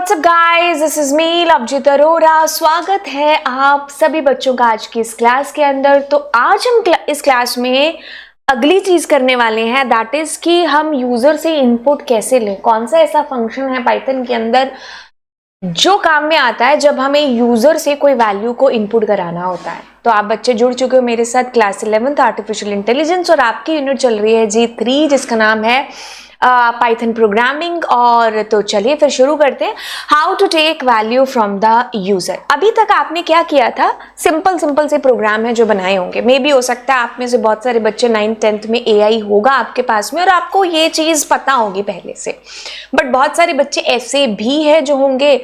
WhatsApp guys, this is me Lovejeet Arora. स्वागत है आप सभी बच्चों का आज की इस क्लास के अंदर। तो आज हम इस क्लास में अगली चीज करने वाले हैं, दैट इज कि हम यूजर से इनपुट कैसे लें। कौन सा ऐसा फंक्शन है पाइथन के अंदर जो काम में आता है जब हमें यूजर से कोई वैल्यू को इनपुट कराना होता है। तो आप बच्चे जुड़ चुके हो मेरे साथ क्लास 11th आर्टिफिशियल इंटेलिजेंस और आपकी यूनिट चल रही है G3 जिसका नाम है पाइथन प्रोग्रामिंग। और तो चलिए फिर शुरू करते हैं। How to take value from the user. अभी तक आपने क्या किया था, सिंपल से प्रोग्राम है जो बनाए होंगे। मे बी हो सकता है आप में से बहुत सारे बच्चे 9th 10th में AI होगा आपके पास में और आपको ये चीज पता होगी पहले से। बट बहुत सारे बच्चे ऐसे भी है जो होंगे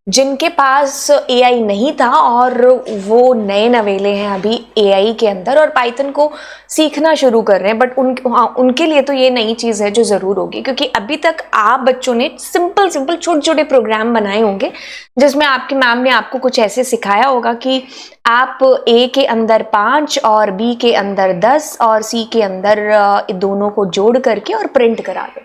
जिनके पास AI नहीं था और वो नए नवेले हैं अभी AI के अंदर और पाइथन को सीखना शुरू कर रहे हैं। बट उनके लिए तो ये नई चीज़ है जो ज़रूर होगी, क्योंकि अभी तक आप बच्चों ने सिंपल छोटे छोटे प्रोग्राम बनाए होंगे जिसमें आपकी मैम ने आपको कुछ ऐसे सिखाया होगा कि आप A के अंदर 5 और B के अंदर 10 और C के अंदर दोनों को जोड़ करके और प्रिंट करा दो।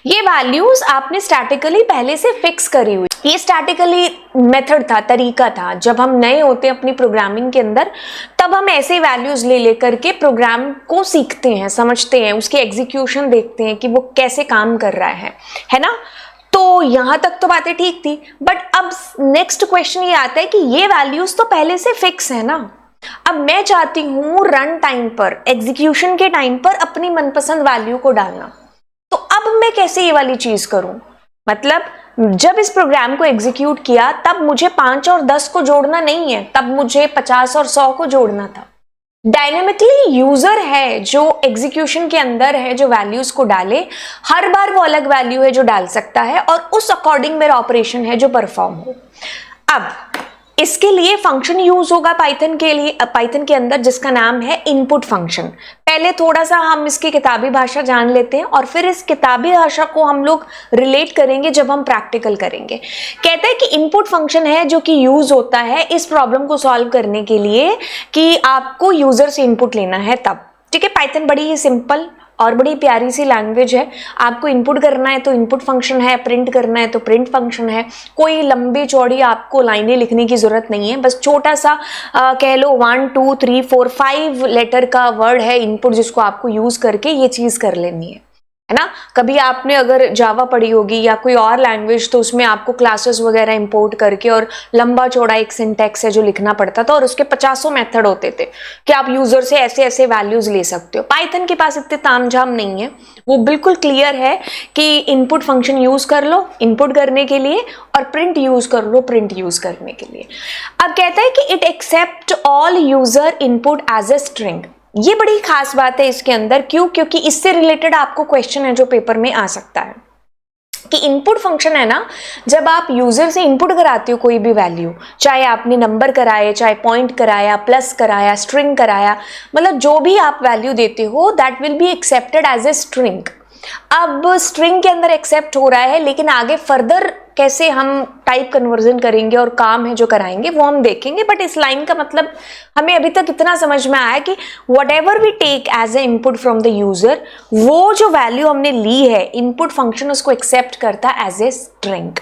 ये वैल्यूज आपने स्टैटिकली पहले से फिक्स करी हुई। ये स्टैटिकली मेथड था, तरीका था। जब हम नए होते हैं अपनी प्रोग्रामिंग के अंदर तब हम ऐसे वैल्यूज ले करके प्रोग्राम को सीखते हैं, समझते हैं, उसकी एग्जीक्यूशन देखते हैं कि वो कैसे काम कर रहा है ना। तो यहां तक तो बातें ठीक थी। बट अब नेक्स्ट क्वेश्चन ये आता है कि ये वैल्यूज तो पहले से फिक्स है ना। अब मैं चाहती हूं रन टाइम पर, एग्जीक्यूशन के टाइम पर अपनी मनपसंद वैल्यू को डालना। तो अब मैं कैसे ये वाली चीज करूं? मतलब जब इस प्रोग्राम को एग्जीक्यूट किया तब मुझे 5 और 10 को जोड़ना नहीं है, तब मुझे 50 और 100 को जोड़ना था। डायनेमिकली यूजर है जो एग्जीक्यूशन के अंदर है, जो वैल्यूज को डाले, हर बार वो अलग वैल्यू है जो डाल सकता है और उस अकॉर्डिंग मेरा ऑपरेशन है जो परफॉर्म हो। अब इसके लिए फंक्शन यूज होगा पाइथन के अंदर जिसका नाम है इनपुट फंक्शन। पहले थोड़ा सा हम इसकी किताबी भाषा जान लेते हैं और फिर इस किताबी भाषा को हम लोग रिलेट करेंगे जब हम प्रैक्टिकल करेंगे। कहते हैं कि इनपुट फंक्शन है जो कि यूज होता है इस प्रॉब्लम को सॉल्व करने के लिए कि आपको यूजर से इनपुट लेना है तब। ठीक है, पाइथन बड़ी ही सिंपल और बड़ी प्यारी सी लैंग्वेज है। आपको इनपुट करना है तो इनपुट फंक्शन है, प्रिंट करना है तो प्रिंट फंक्शन है। कोई लंबी चौड़ी आपको लाइनें लिखने की जरूरत नहीं है, बस छोटा सा कह लो 1 2 3 4 5 लेटर का वर्ड है इनपुट जिसको आपको यूज करके ये चीज कर लेनी है ना। कभी आपने अगर जावा पढ़ी होगी या कोई और लैंग्वेज तो उसमें आपको क्लासेस वगैरह इंपोर्ट करके और लंबा चौड़ा एक सिंटैक्स है जो लिखना पड़ता था और उसके 50 मेथड होते थे कि आप यूजर से ऐसे ऐसे वैल्यूज ले सकते हो। पाइथन के पास इतने तामझाम नहीं है, वो बिल्कुल क्लियर है कि इनपुट फंक्शन यूज कर लो इनपुट करने के लिए और प्रिंट यूज कर लो प्रिंट यूज करने के लिए। अब कहता है कि it accept all user input as a string. ये बड़ी खास बात है इसके अंदर। क्यों? क्योंकि इससे रिलेटेड आपको क्वेश्चन है जो पेपर में आ सकता है कि इनपुट फंक्शन है ना, जब आप यूजर से इनपुट कराते हो कोई भी वैल्यू, चाहे आपने नंबर कराए, चाहे पॉइंट कराया, प्लस कराया, स्ट्रिंग कराया, मतलब जो भी आप वैल्यू देते हो that will be accepted as a string. अब स्ट्रिंग के अंदर एक्सेप्ट हो रहा है, लेकिन आगे फर्दर कैसे हम टाइप कन्वर्जन करेंगे और काम है जो कराएंगे वो हम देखेंगे। बट इस लाइन का मतलब हमें अभी तक इतना समझ में आया कि whatever we take as a input from the user, वो जो वैल्यू हमने ली है इनपुट फंक्शन उसको एक्सेप्ट करता है एज ए स्ट्रिंग।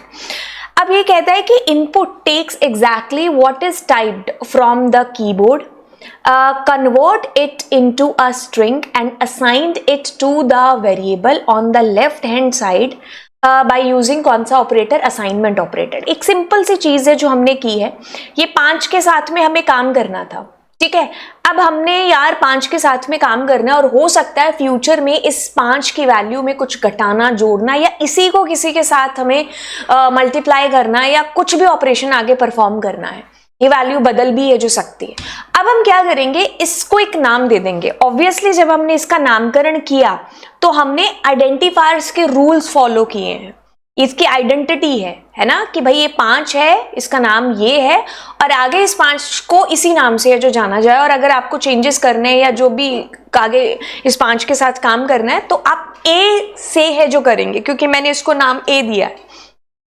अब ये कहता है कि input takes exactly what is typed from the keyboard, convert it into a string and assigned it to the variable on the left hand side by using कौन सा operator, assignment operator. एक simple सी चीज है जो हमने की है। ये 5 के साथ में हमें काम करना था, ठीक है। अब हमने यार 5 के साथ में काम करना है और हो सकता है फ्यूचर में इस 5 की वैल्यू में कुछ घटाना जोड़ना या इसी को किसी के साथ हमें मल्टीप्लाई करना या कुछ भी ऑपरेशन आगे परफॉर्म करना है। ये वैल्यू बदल भी है जो सकती है। अब हम क्या करेंगे, इसको एक नाम दे देंगे। ऑब्वियसली जब हमने इसका नामकरण किया तो हमने आइडेंटिफायर्स के रूल्स फॉलो किए हैं। इसकी आइडेंटिटी है ना, कि भाई ये 5 है, इसका नाम ये है और आगे इस 5 को इसी नाम से है जो जाना जाए। और अगर आपको चेंजेस करने हैं या जो भी आगे इस 5 के साथ काम करना है तो आप ए से है जो करेंगे, क्योंकि मैंने इसको नाम ए दिया है।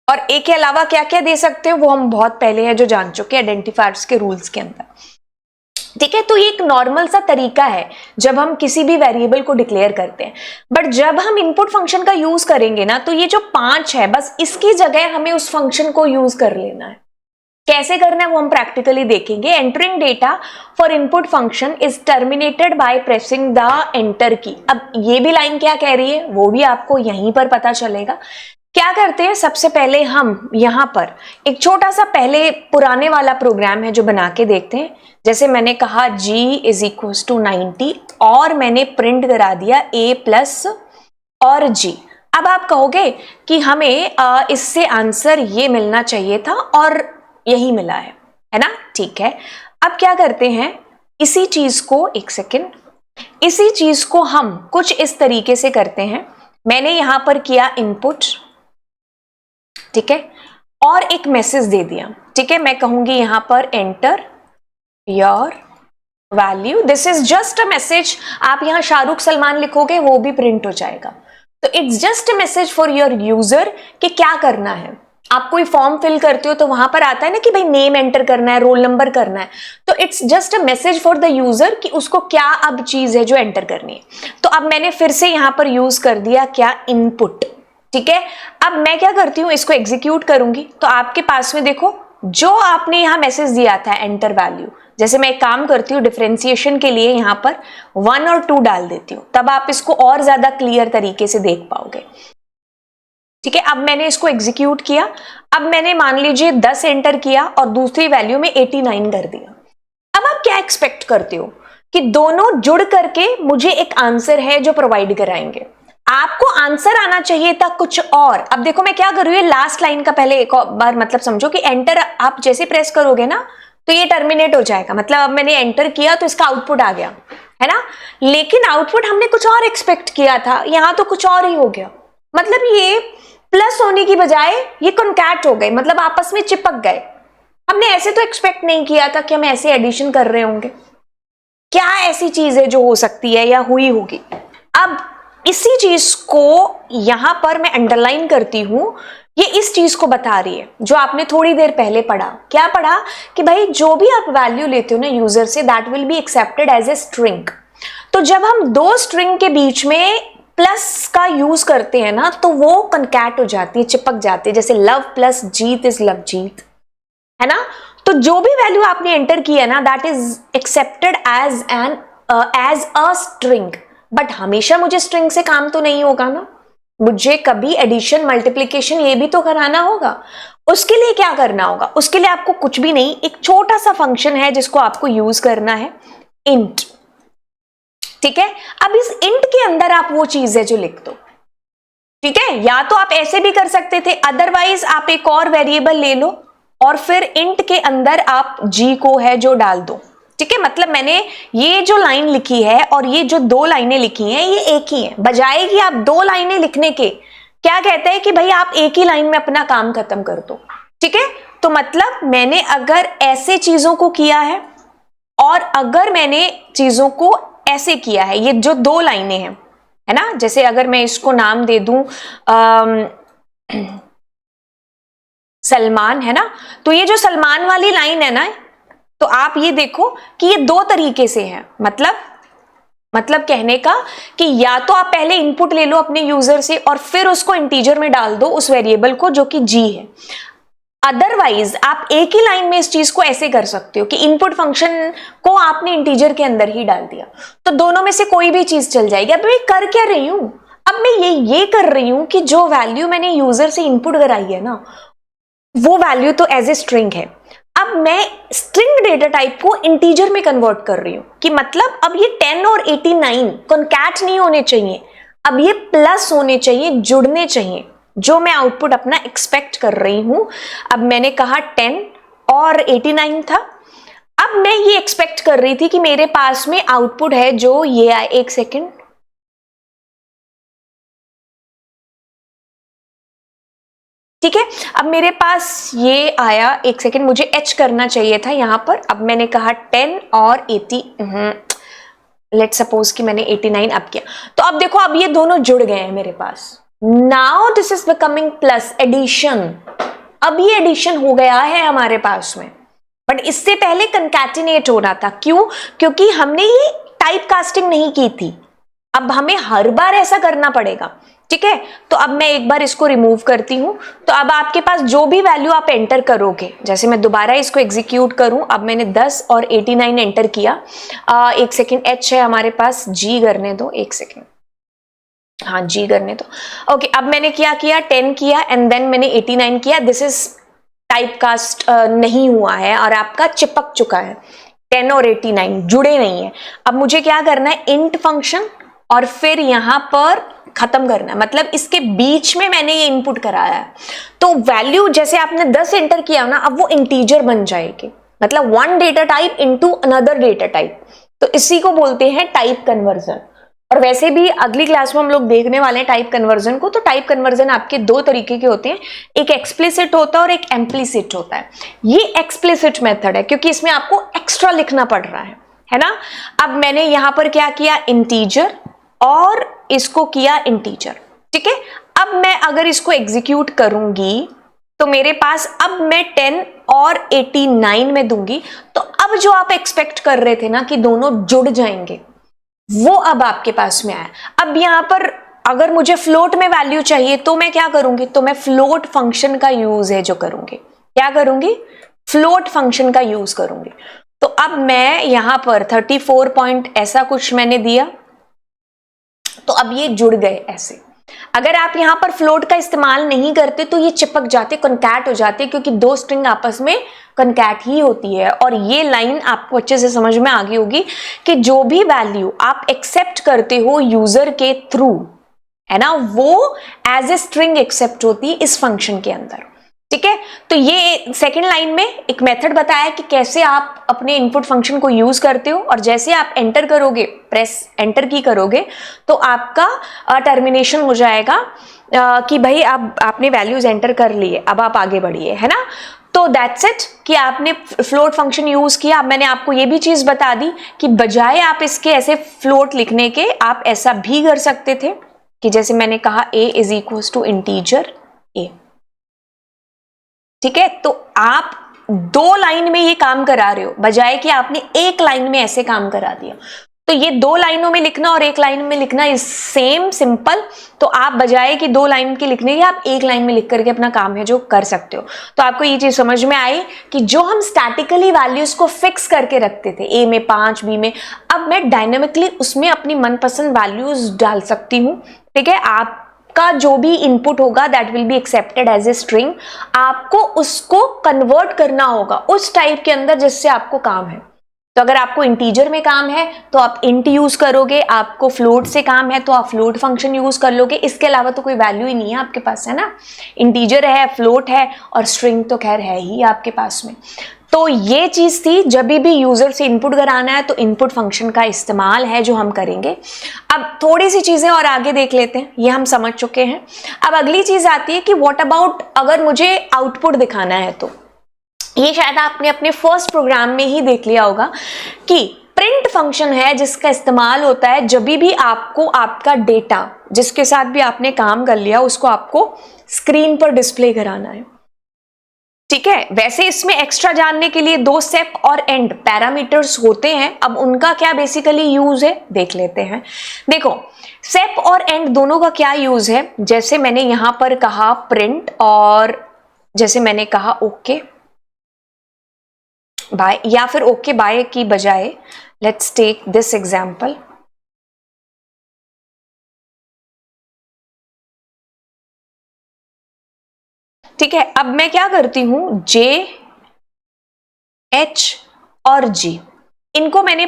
और ए के अलावा क्या क्या दे सकते हो वो हम बहुत पहले है जो जान चुके हैं आइडेंटिफायर्स के रूल्स के अंदर। ठीक है, तो ये एक नॉर्मल सा तरीका है जब हम किसी भी वेरिएबल को डिक्लेयर करते हैं। बट जब हम इनपुट फंक्शन का यूज करेंगे ना, तो ये जो 5 है बस इसकी जगह हमें उस फंक्शन को यूज कर लेना है। कैसे करना है वो हम प्रैक्टिकली देखेंगे। Entering data for input function is terminated by pressing the enter की। अब ये भी लाइन क्या कह रही है वो भी आपको यहीं पर पता चलेगा। क्या करते हैं, सबसे पहले हम यहां पर एक छोटा सा पहले पुराने वाला प्रोग्राम है जो बना के देखते हैं। जैसे मैंने कहा g इज इक्वल टू 90 और मैंने प्रिंट करा दिया a प्लस और g। अब आप कहोगे कि हमें इससे आंसर ये मिलना चाहिए था और यही मिला है ना। ठीक है, अब क्या करते हैं, इसी चीज को एक सेकेंड, इसी चीज को हम कुछ इस तरीके से करते हैं। मैंने यहां पर किया इनपुट, ठीक है, और एक मैसेज दे दिया। ठीक है, मैं कहूंगी यहां पर enter your value, this is just a message. आप यहां शाहरुख सलमान लिखोगे वो भी प्रिंट हो जाएगा। तो it's just a message for your user कि क्या करना है। आप कोई फॉर्म फिल करते हो तो वहां पर आता है ना कि भाई नेम एंटर करना है, रोल नंबर करना है। तो it's just a message for the user कि उसको क्या अब चीज है जो एंटर करनी है। तो अब मैंने फिर से यहां पर यूज कर दिया क्या, इनपुट। ठीक है, अब मैं क्या करती हूं, इसको एग्जीक्यूट करूंगी तो आपके पास में देखो जो आपने यहां मैसेज दिया था एंटर वैल्यू, जैसे मैं एक काम करती हूँ डिफरेंशिएशन के लिए यहां पर 1 और 2 डाल देती हूँ, तब आप इसको और ज्यादा क्लियर तरीके से देख पाओगे। ठीक है, अब मैंने इसको एग्जीक्यूट किया। अब मैंने मान लीजिए 10 एंटर किया और दूसरी वैल्यू में 89 कर दिया। अब आप क्या एक्सपेक्ट करते हो कि दोनों जुड़ करके मुझे एक आंसर है जो प्रोवाइड कराएंगे। आपको आंसर आना चाहिए था कुछ और। अब देखो मैं क्या कर रही हूँ, लास्ट लाइन का पहले एक बार मतलब समझो कि एंटर आप जैसे प्रेस करोगे ना तो ये टर्मिनेट हो जाएगा। मतलब अब मैंने एंटर किया तो इसका आउटपुट आ गया, है ना। लेकिन आउटपुट हमने कुछ और एक्सपेक्ट किया था, यहां तो कुछ और ही हो गया। मतलब ये प्लस होने की बजाय ये कॉन्कैट हो गए, मतलब आपस में चिपक गए। हमने ऐसे तो एक्सपेक्ट नहीं किया था कि हम ऐसे एडिशन कर रहे होंगे। क्या ऐसी चीज है जो हो सकती है या हुई होगी। अब इसी चीज को यहां पर मैं अंडरलाइन करती हूं, ये इस चीज को बता रही है जो आपने थोड़ी देर पहले पढ़ा। क्या पढ़ा कि भाई जो भी आप वैल्यू लेते हो ना यूजर से, that will be accepted as a string. तो जब हम दो स्ट्रिंग के बीच में प्लस का यूज करते हैं ना तो वो कॉन्कैट हो जाती है, चिपक जाती है। जैसे लव प्लस जीत इज लव जीत, है ना। तो जो भी वैल्यू आपने एंटर की है ना that is accepted as a string. But हमेशा मुझे स्ट्रिंग से काम तो नहीं होगा ना, मुझे कभी एडिशन मल्टीप्लिकेशन ये भी तो कराना होगा। उसके लिए क्या करना होगा, उसके लिए आपको कुछ भी नहीं, एक छोटा सा फंक्शन है जिसको आपको यूज करना है, इंट। ठीक है, अब इस इंट के अंदर आप वो चीज है जो लिख दो। ठीक है, या तो आप ऐसे भी कर सकते थे, अदरवाइज आप एक और वेरिएबल ले लो और फिर इंट के अंदर आप जी को है जो डाल दो। ठीक है, मतलब मैंने ये जो लाइन लिखी है और ये जो 2 लाइनें लिखी हैं ये एक ही है, बजाय कि आप 2 लाइनें लिखने के क्या कहते हैं कि भाई आप एक ही लाइन में अपना काम खत्म कर दो। ठीक है, तो मतलब मैंने अगर ऐसे चीजों को किया है और अगर मैंने चीजों को ऐसे किया है, ये जो 2 लाइनें हैं, है ना। जैसे अगर मैं इसको नाम दे दूं सलमान, है ना, तो ये जो सलमान वाली लाइन है ना, तो आप ये देखो कि ये 2 तरीके से है। मतलब कहने का कि या तो आप पहले इनपुट ले लो अपने यूजर से और फिर उसको इंटीजर में डाल दो उस वेरिएबल को जो कि जी है। अदरवाइज आप एक ही लाइन में इस चीज को ऐसे कर सकते हो कि इनपुट फंक्शन को आपने इंटीजर के अंदर ही डाल दिया, तो दोनों में से कोई भी चीज चल जाएगी। अब मैं कर क्या रही हूं, अब मैं ये कर रही हूं कि जो वैल्यू मैंने यूजर से इनपुट कराई है ना वो वैल्यू तो एज ए स्ट्रिंग है। अब मैं स्ट्रिंग डेटा टाइप को इंटीजर में कन्वर्ट कर रही हूं कि मतलब अब ये 10 और 89 कॉन्कैट नहीं होने चाहिए, अब ये प्लस होने चाहिए, जुड़ने चाहिए, जो मैं आउटपुट अपना एक्सपेक्ट कर रही हूं। अब मैंने कहा 10 और 89 था, अब मैं ये एक्सपेक्ट कर रही थी कि मेरे पास में आउटपुट है जो ये आए। एक सेकेंड, ठीक है, अब मेरे पास ये आया। एक सेकेंड, मुझे एच करना चाहिए था यहां पर। अब मैंने कहा 10 और 80, लेट सपोज कि मैंने 89 अब किया, तो अब देखो अब ये दोनों जुड़ गए हैं मेरे पास। Now this is becoming plus addition. अब ये एडिशन हो गया है हमारे पास में। बट इससे पहले कंकैटिनेट होना था। क्यों? क्योंकि हमने ये टाइप कास्टिंग नहीं की थी, अब हमें हर बार ऐसा करना पड़ेगा। ठीक है, तो अब मैं एक बार इसको रिमूव करती हूं। तो अब आपके पास जो भी वैल्यू आप एंटर करोगे, जैसे मैं दोबारा इसको एग्जीक्यूट करूं, अब मैंने 10 और 89 एंटर किया। एक सेकेंड, एच है हमारे पास, जी करने दो, एक सेकेंड, हाँ जी करने दो। ओके, अब मैंने क्या किया, 10 किया एंड देन मैंने 89 किया। दिस इज टाइप कास्ट नहीं हुआ है और आपका चिपक चुका है, 10 और 89 जुड़े नहीं है। अब मुझे क्या करना है, इंट फंक्शन और फिर यहां पर खत्म करना है, मतलब इसके बीच में मैंने ये इनपुट कराया है। तो वैल्यू जैसे आपने 10 एंटर किया ना, अब वो इंटीजर बन जाएगी, मतलब one data type into another data type. तो इसी को बोलते हैं टाइप कन्वर्जन। और वैसे भी अगली क्लास में हम लोग देखने वाले हैं टाइप कन्वर्जन को। तो टाइप कन्वर्जन आपके दो तरीके के होते हैं, एक एक्सप्लिसिट होता है और एक इम्प्लिसिट होता है। ये एक्सप्लिसिट मेथड है क्योंकि इसमें आपको एक्स्ट्रा लिखना पड़ रहा है ना। अब मैंने यहां पर क्या किया, इंटीजर और इसको किया इंटीजर। ठीक है, अब मैं अगर इसको एग्जीक्यूट करूंगी तो मेरे पास, अब मैं 10 और 89 में दूंगी, तो अब जो आप एक्सपेक्ट कर रहे थे ना कि दोनों जुड़ जाएंगे, वो अब आपके पास में आया। अब यहां पर अगर मुझे फ्लोट में वैल्यू चाहिए तो मैं क्या करूंगी, तो मैं फ्लोट फंक्शन का यूज है जो करूंगी। क्या करूंगी, फ्लोट फंक्शन का यूज करूंगी। तो अब मैं यहां पर 34 पॉइंट ऐसा कुछ मैंने दिया, तो अब ये जुड़ गए ऐसे। अगर आप यहां पर फ्लोट का इस्तेमाल नहीं करते तो ये चिपक जाते, कॉन्कैट हो जाते, क्योंकि दो स्ट्रिंग आपस में कॉन्कैट ही होती है। और ये लाइन आपको अच्छे से समझ में आ गई होगी कि जो भी वैल्यू आप एक्सेप्ट करते हो यूजर के थ्रू, है ना, वो एज ए स्ट्रिंग एक्सेप्ट होती है इस फंक्शन के अंदर। ठीक है, तो ये सेकेंड लाइन में एक मेथड बताया कि कैसे आप अपने इनपुट फंक्शन को यूज करते हो, और जैसे आप एंटर करोगे, प्रेस एंटर की करोगे, तो आपका टर्मिनेशन हो जाएगा कि भाई आपने वैल्यूज एंटर कर लिए, अब आप आगे बढ़िए, है ना। तो दैट्स इट कि आपने फ्लोट फंक्शन यूज किया। अब मैंने आपको ये भी चीज बता दी कि बजाय आप इसके ऐसे फ्लोट लिखने के, आप ऐसा भी कर सकते थे कि जैसे मैंने कहा a is equal to integer a। ठीक है, तो आप दो लाइन में ये काम करा रहे हो, बजाय कि आपने एक लाइन में ऐसे काम करा दिया। तो ये दो लाइनों में लिखना और एक लाइन में लिखना इज सेम सिंपल। तो आप बजाय कि दो लाइन के लिखने के, आप एक लाइन में लिख करके अपना काम है जो कर सकते हो। तो आपको ये चीज समझ में आई कि जो हम स्टैटिकली वैल्यूज को फिक्स करके रखते थे, ए में 5, बी में, अब मैं डायनेमिकली उसमें अपनी मनपसंद वैल्यूज डाल सकती हूँ। ठीक है, आप का जो भी इनपुट होगा that will be accepted as a string, आपको उसको कन्वर्ट करना होगा उस टाइप के अंदर जिससे आपको काम है। तो अगर आपको इंटीजर में काम है तो आप इंट यूज करोगे, आपको फ्लोट से काम है तो आप फ्लोट फंक्शन यूज कर लोगे। इसके अलावा तो कोई वैल्यू ही नहीं है आपके पास, है ना। इंटीजर है, फ्लोट है और स्ट्रिंग तो खैर है ही आपके पास में। तो ये चीज थी, जब भी यूजर से इनपुट कराना है तो इनपुट फंक्शन का इस्तेमाल है जो हम करेंगे। अब थोड़ी सी चीजें और आगे देख लेते हैं, ये हम समझ चुके हैं। अब अगली चीज आती है कि व्हाट अबाउट अगर मुझे आउटपुट दिखाना है। तो ये शायद आपने अपने फर्स्ट प्रोग्राम में ही देख लिया होगा कि प्रिंट फंक्शन है जिसका इस्तेमाल होता है जब भी आपको आपका डेटा, जिसके साथ भी आपने काम कर लिया, उसको आपको स्क्रीन पर डिस्प्ले कराना है। ठीक है, वैसे इसमें एक्स्ट्रा जानने के लिए दो सेप और एंड पैरामीटर्स होते हैं। अब उनका क्या बेसिकली यूज है देख लेते हैं। देखो, सेप और एंड दोनों का क्या यूज है, जैसे मैंने यहां पर कहा प्रिंट, और जैसे मैंने कहा ओके बाय, या फिर ओके बाय की बजाय लेट्स टेक दिस एग्जांपल। ठीक है, अब मैं क्या करती हूं, जे, एच और जी, इनको मैंने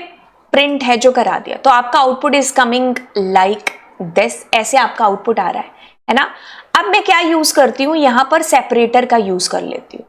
प्रिंट है जो करा दिया। तो आपका output is coming like this, ऐसे आपका आउटपुट आ रहा है ना। अब मैं क्या यूज करती हूं, यहां पर सेपरेटर का यूज कर लेती हूं।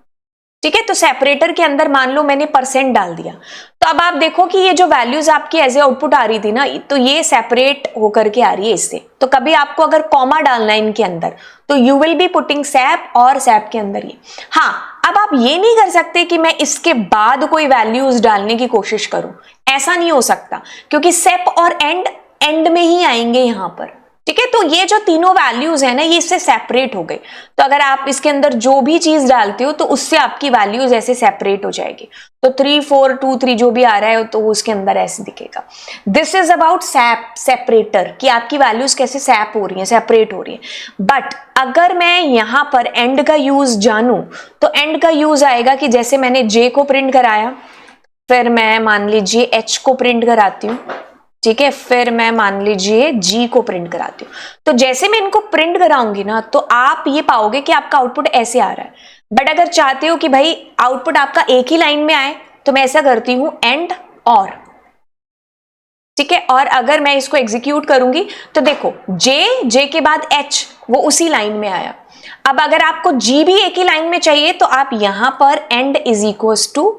ठीक है, तो सेपरेटर के अंदर मान लो मैंने परसेंट डाल दिया, तो अब आप देखो कि ये जो वैल्यूज आपकी एज ए आउटपुट आ रही थी ना, तो ये सेपरेट होकर के आ रही है इससे। तो कभी आपको अगर कॉमा डालना है इनके अंदर तो you will be putting SAP और सैप के अंदर ये। हाँ, अब आप ये नहीं कर सकते कि मैं इसके बाद कोई वैल्यूज डालने की कोशिश करूं, ऐसा नहीं हो सकता, क्योंकि सेप और एंड में ही आएंगे यहां पर। ठीक है। तो ये जो तीनों वैल्यूज है ना, ये इससे सेपरेट हो गए। तो अगर आप इसके अंदर जो भी चीज डालते हो तो उससे आपकी वैल्यूज ऐसे सेपरेट हो जाएगी। तो 3 4 2 3 जो भी आ रहा है तो उसके अंदर ऐसे दिखेगा। दिस इज अबाउट सेपरेटर, कि आपकी वैल्यूज कैसे सेप हो रही है, सेपरेट हो रही है। बट अगर मैं यहां पर एंड का यूज जानूं तो एंड का यूज आएगा कि जैसे मैंने जे को प्रिंट कराया, फिर मैं मान लीजिए एच को प्रिंट कराती हूँ, ठीक है, फिर मैं मान लीजिए जी को प्रिंट कराती हूँ। तो जैसे मैं इनको प्रिंट कराऊंगी ना तो आप ये पाओगे कि आपका आउटपुट ऐसे आ रहा है। बट अगर चाहते हो कि भाई आउटपुट आपका एक ही लाइन में आए तो मैं ऐसा करती हूं एंड और, ठीक है। और अगर मैं इसको एग्जीक्यूट करूंगी तो देखो जे के बाद एच वो उसी लाइन में आया। अब अगर आपको जी भी एक ही लाइन में चाहिए तो आप यहां पर एंड इज इक्वल्स टू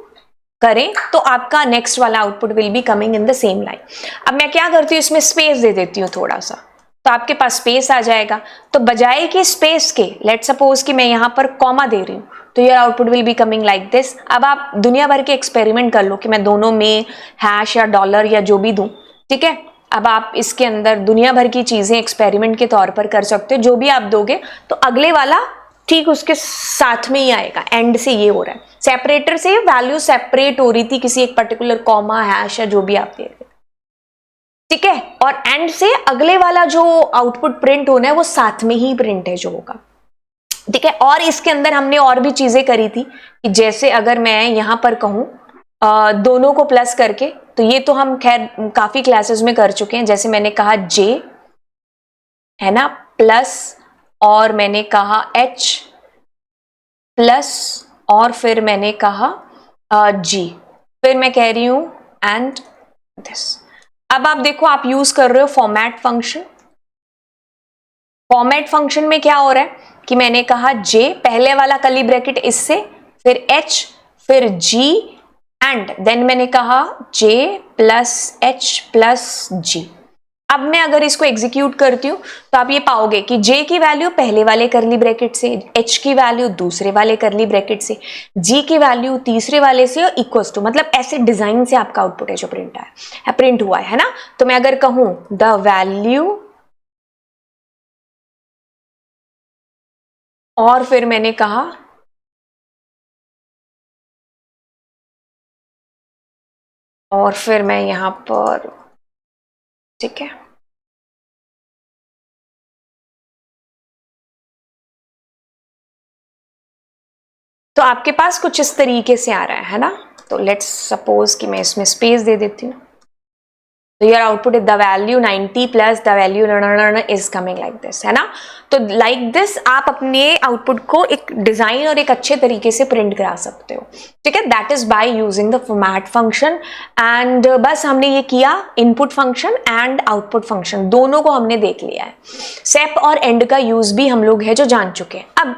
करें तो आपका नेक्स्ट वाला output will be coming in the same line. अब मैं क्या करती हूँ, इसमें स्पेस दे देती हूँ थोड़ा सा, तो आपके पास स्पेस आ जाएगा। तो बजाय कि स्पेस के, लेट सपोज कि मैं यहां पर कॉमा दे रही हूँ तो your output will be coming like this. अब आप दुनिया भर के एक्सपेरिमेंट कर लो कि मैं दोनों में हैश या डॉलर या जो भी दूं, ठीक है। अब आप इसके अंदर दुनिया भर की चीजें एक्सपेरिमेंट के तौर पर कर सकते हो। जो भी आप दोगे तो अगले वाला ठीक उसके साथ में ही आएगा। एंड से ये हो रहा है, सेपरेटर से वैल्यू सेपरेट हो रही थी किसी एक पर्टिकुलर कॉमा हैश या जो भी आप दे रहे, ठीक है। और एंड से अगले वाला जो आउटपुट प्रिंट होना है वो साथ में ही प्रिंट है जो होगा, ठीक है। और इसके अंदर हमने और भी चीजें करी थी कि जैसे अगर मैं यहां पर कहूं दोनों को प्लस करके, तो ये तो हम खैर काफी क्लासेस में कर चुके हैं। जैसे मैंने कहा जे है ना प्लस, और मैंने कहा एच प्लस, और फिर मैंने कहा जी, फिर मैं कह रही हूं एंड दिस। अब आप देखो आप यूज कर रहे हो फॉर्मेट फंक्शन। फॉर्मेट फंक्शन में क्या हो रहा है कि मैंने कहा जे, पहले वाला कर्ली ब्रैकेट इससे, फिर एच, फिर जी, एंड देन मैंने कहा जे प्लस एच प्लस जी। अब मैं अगर इसको एग्जीक्यूट करती हूं तो आप ये पाओगे कि जे की वैल्यू पहले वाले कर्ली ब्रैकेट से, एच की वैल्यू दूसरे वाले कर्ली ब्रैकेट से, जी की वैल्यू तीसरे वाले से इक्वल्स टू, मतलब ऐसे डिजाइन से आपका आउटपुट है जो प्रिंट हुआ है ना। तो मैं अगर कहूं द वैल्यू, और फिर मैंने कहा और फिर मैं यहां पर, ठीक है, तो आपके पास कुछ इस तरीके से आ रहा है ना। तो लेट्स सपोज कि मैं इसमें स्पेस दे देती हूँ, तो your output is the value 90 plus the value is coming like this, है ना। तो लाइक दिस आप अपने आउटपुट को एक डिजाइन और एक अच्छे तरीके से प्रिंट करा सकते हो, ठीक है। That is by using the format function. And बस हमने ये किया, input function and output function दोनों को हमने देख लिया है। सेप और एंड का यूज भी हम लोग है जो जान चुके हैं। अब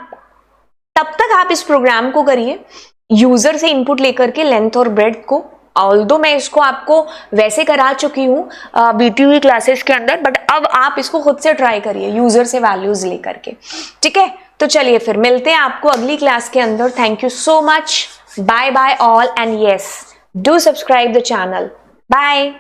तब तक आप इस प्रोग्राम को करिए यूजर से इनपुट लेकर के लेंथ और ब्रेड्थ को। ऑल्दो मैं इसको आपको वैसे करा चुकी हूँ बीटीयू क्लासेस के अंदर, बट अब आप इसको खुद से ट्राई करिए यूजर से वैल्यूज लेकर के, ठीक है। तो चलिए फिर मिलते हैं आपको अगली क्लास के अंदर। Thank you so much, bye bye all, and yes do subscribe the channel, bye.